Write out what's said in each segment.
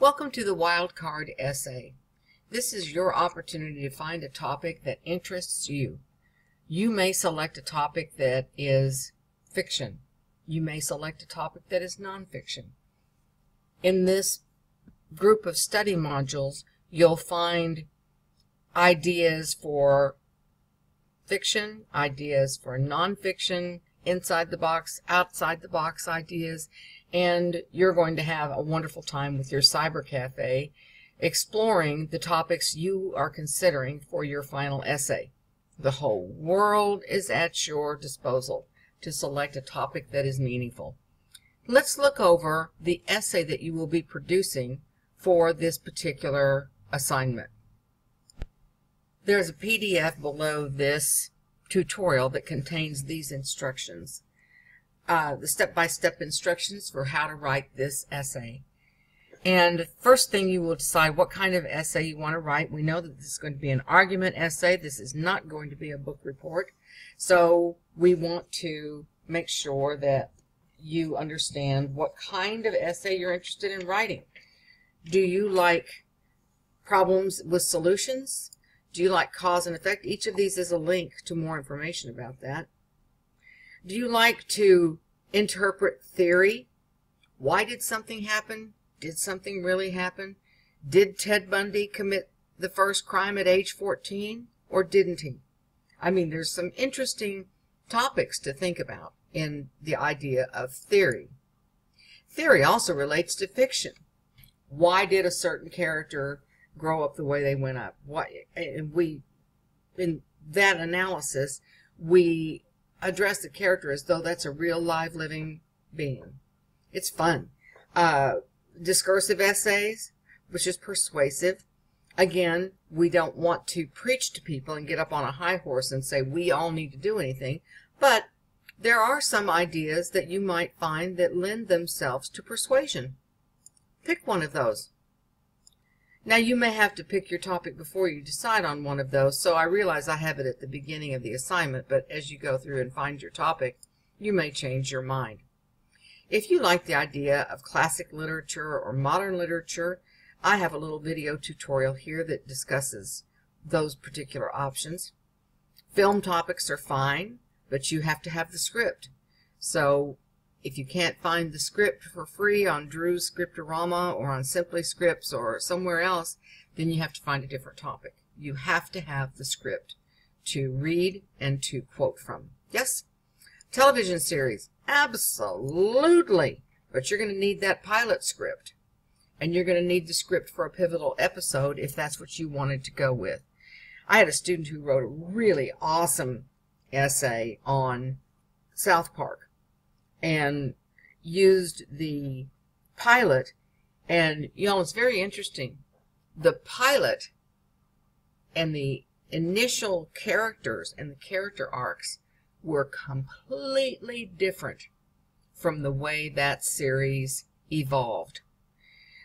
Welcome to the Wildcard essay. This is your opportunity to find a topic that interests you. You may select a topic that is fiction. You may select a topic that is nonfiction. In this group of study modules, you'll find ideas for fiction, ideas for nonfiction, inside the box, outside the box ideas, and you're going to have a wonderful time with your cyber cafe exploring the topics you are considering for your final essay. The whole world is at your disposal to select a topic that is meaningful. Let's look over the essay that you will be producing for this particular assignment. There's a PDF below this tutorial that contains these instructions. The step-by-step instructions for how to write this essay. And first thing, you will decide what kind of essay you want to write. We know that this is going to be an argument essay. This is not going to be a book report. So we want to make sure that you understand what kind of essay you're interested in writing. Do you like problems with solutions? Do you like cause and effect? Each of these is a link to more information about that. Do you like to interpret theory? Why did something happen? Did something really happen? Did Ted Bundy commit the first crime at age 14, or didn't he? I mean, there's some interesting topics to think about in the idea of theory. Theory also relates to fiction. Why did a certain character grow up the way they went up? In that analysis, we address the character as though that's a real live living being. It's fun. Discursive essays, which is persuasive. Again, we don't want to preach to people and get up on a high horse and say we all need to do anything, but there are some ideas that you might find that lend themselves to persuasion. Pick one of those. Now, you may have to pick your topic before you decide on one of those, so I realize I have it at the beginning of the assignment, but as you go through and find your topic, you may change your mind. If you like the idea of classic literature or modern literature, I have a little video tutorial here that discusses those particular options. Film topics are fine, but you have to have the script. So if you can't find the script for free on Drew's Scriptorama or on Simply Scripts or somewhere else, then you have to find a different topic. You have to have the script to read and to quote from. Yes? Television series. Absolutely. But you're going to need that pilot script. And you're going to need the script for a pivotal episode if that's what you wanted to go with. I had a student who wrote a really awesome essay on South Park and used the pilot, and it's very interesting. The pilot and the initial characters and the character arcs were completely different from the way that series evolved.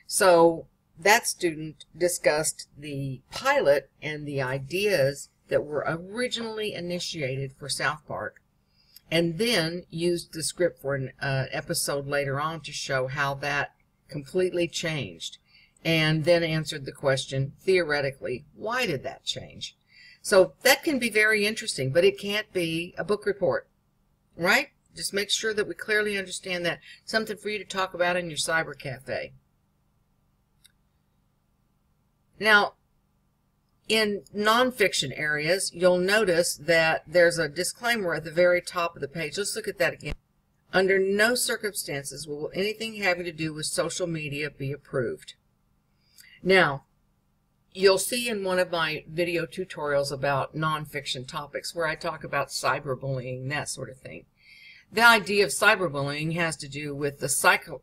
So that student discussed the pilot and the ideas that were originally initiated for South Park, and then used the script for an episode later on to show how that completely changed, and then answered the question, theoretically, why did that change? So that can be very interesting, but it can't be a book report, right? Just make sure that we clearly understand that. Something for you to talk about in your cyber cafe. Now, in nonfiction areas, you'll notice that there's a disclaimer at the very top of the page. Let's look at that again. Under no circumstances will anything having to do with social media be approved. Now, you'll see in one of my video tutorials about nonfiction topics where I talk about cyberbullying, that sort of thing. The idea of cyberbullying has to do with the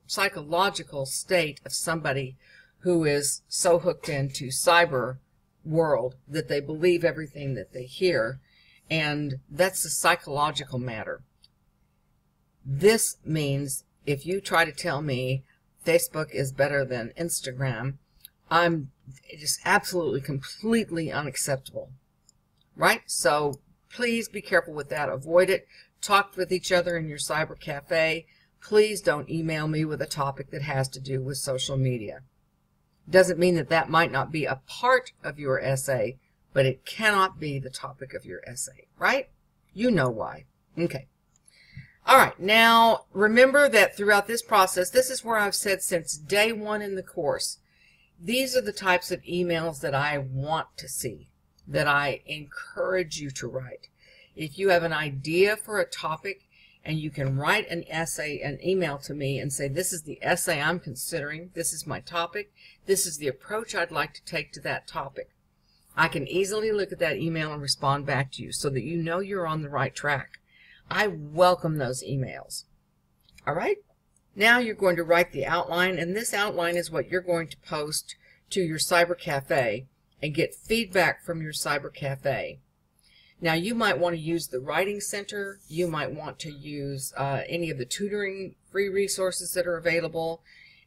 psychological state of somebody who is so hooked into cyber world that they believe everything that they hear, and that's a psychological matter. This means if you try to tell me Facebook is better than Instagram, I'm just absolutely, completely unacceptable, right? So please be careful with that. Avoid it. Talk with each other in your cyber cafe. Please don't email me with a topic that has to do with social media. Doesn't mean that that might not be a part of your essay, but it cannot be the topic of your essay, right? You know why. Okay. All right. Now, remember that throughout this process, this is where I've said since day one in the course, these are the types of emails that I want to see, that I encourage you to write. If you have an idea for a topic and you can write an essay, an email to me and say, this is the essay I'm considering, this is my topic, this is the approach I'd like to take to that topic, I can easily look at that email and respond back to you so that you know you're on the right track. I welcome those emails. All right? Now you're going to write the outline, and this outline is what you're going to post to your Cyber Cafe and get feedback from your Cyber Cafe. Now you might want to use the Writing Center, you might want to use any of the tutoring free resources that are available,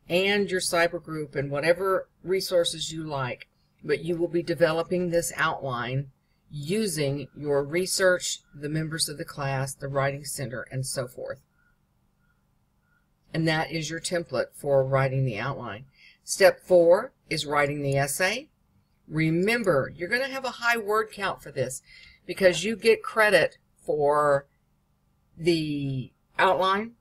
and your cyber group and whatever resources you like, but you will be developing this outline using your research, the members of the class, the Writing Center, and so forth. And that is your template for writing the outline. Step 4 is writing the essay. Remember, you're going to have a high word count for this because you get credit for the outline,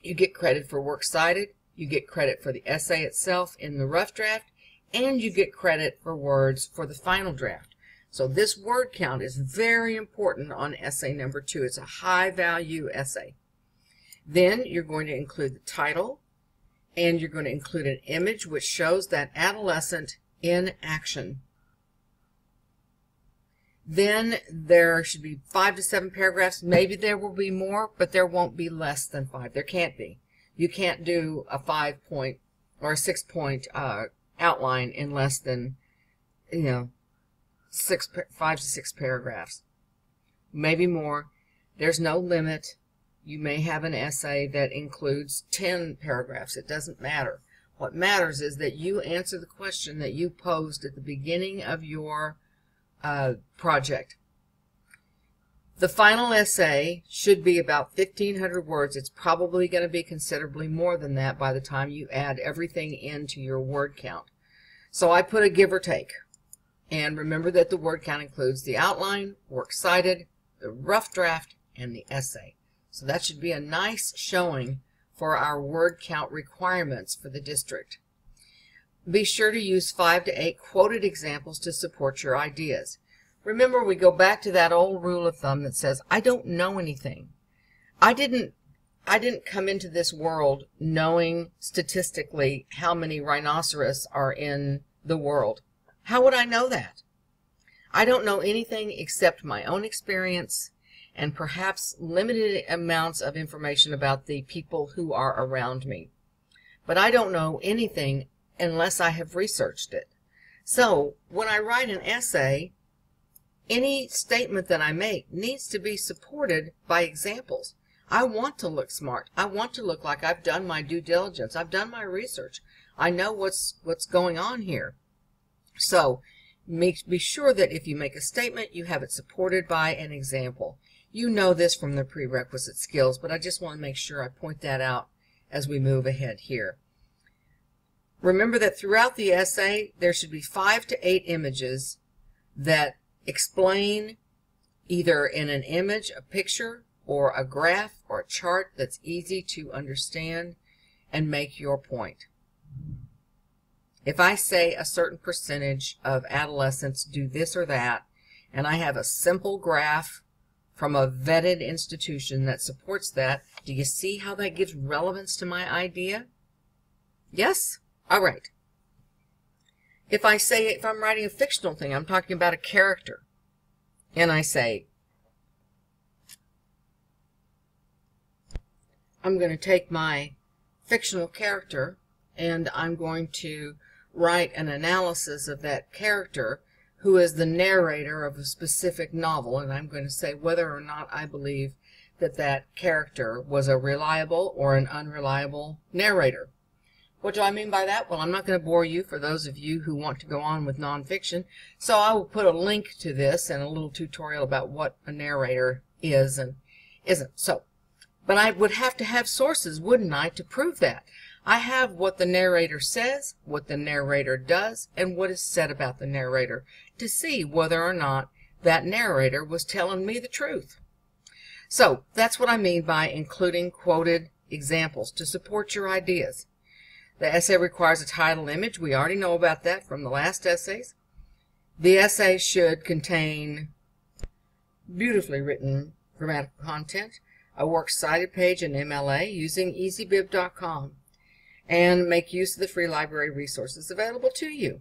you get credit for works cited, you get credit for the essay itself in the rough draft, and you get credit for words for the final draft. So this word count is very important on essay number 2. It's a high value essay. Then you're going to include the title, and you're going to include an image which shows that adolescent in action. Then there should be 5 to 7 paragraphs. Maybe there will be more, but there won't be less than 5. There can't be. You can't do a 5-point or a 6-point outline in less than, 5 to 6 paragraphs. Maybe more. There's no limit. You may have an essay that includes 10 paragraphs. It doesn't matter. What matters is that you answer the question that you posed at the beginning of your project. The final essay should be about 1,500 words. It's probably going to be considerably more than that by the time you add everything into your word count. So I put a give or take. And remember that the word count includes the outline, works cited, the rough draft, and the essay. So that should be a nice showing for our word count requirements for the district. Be sure to use 5 to 8 quoted examples to support your ideas. Remember, we go back to that old rule of thumb that says, I don't know anything. I didn't come into this world knowing statistically how many rhinoceros are in the world. How would I know that? I don't know anything except my own experience and perhaps limited amounts of information about the people who are around me. But I don't know anything unless I have researched it. So when I write an essay, any statement that I make needs to be supported by examples. I want to look smart. I want to look like I've done my due diligence. I've done my research. I know what's going on here. So be sure that if you make a statement, you have it supported by an example. You know this from the prerequisite skills, but I just want to make sure I point that out as we move ahead here. Remember that throughout the essay, there should be 5 to 8 images that explain either in an image, a picture, or a graph, or a chart that's easy to understand and make your point. If I say a certain percentage of adolescents do this or that, and I have a simple graph from a vetted institution that supports that, do you see how that gives relevance to my idea? Yes? All right. If I'm writing a fictional thing, I'm talking about a character, and I say, I'm going to take my fictional character and I'm going to write an analysis of that character who is the narrator of a specific novel, and I'm going to say whether or not I believe that that character was a reliable or an unreliable narrator. What do I mean by that? Well, I'm not going to bore you for those of you who want to go on with nonfiction, so I will put a link to this and a little tutorial about what a narrator is and isn't. But I would have to have sources, wouldn't I, to prove that? I have what the narrator says, what the narrator does, and what is said about the narrator to see whether or not that narrator was telling me the truth. So that's what I mean by including quoted examples to support your ideas. The essay requires a title image. We already know about that from the last essays. The essay should contain beautifully written grammatical content, a works cited page in MLA using easybib.com, and make use of the free library resources available to you.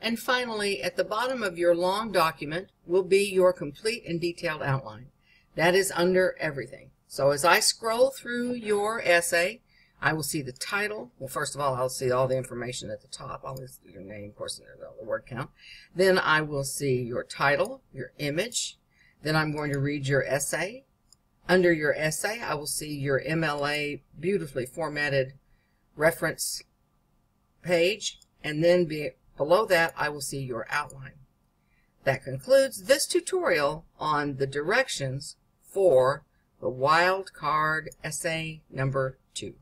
And finally, at the bottom of your long document will be your complete and detailed outline. That is under everything. So as I scroll through your essay, I will see the title. Well, first of all, I'll see all the information at the top. I'll see your name, of course, and the word count. Then I will see your title, your image. Then I'm going to read your essay. Under your essay, I will see your MLA beautifully formatted reference page. And then below that, I will see your outline. That concludes this tutorial on the directions for the Wildcard essay number 2.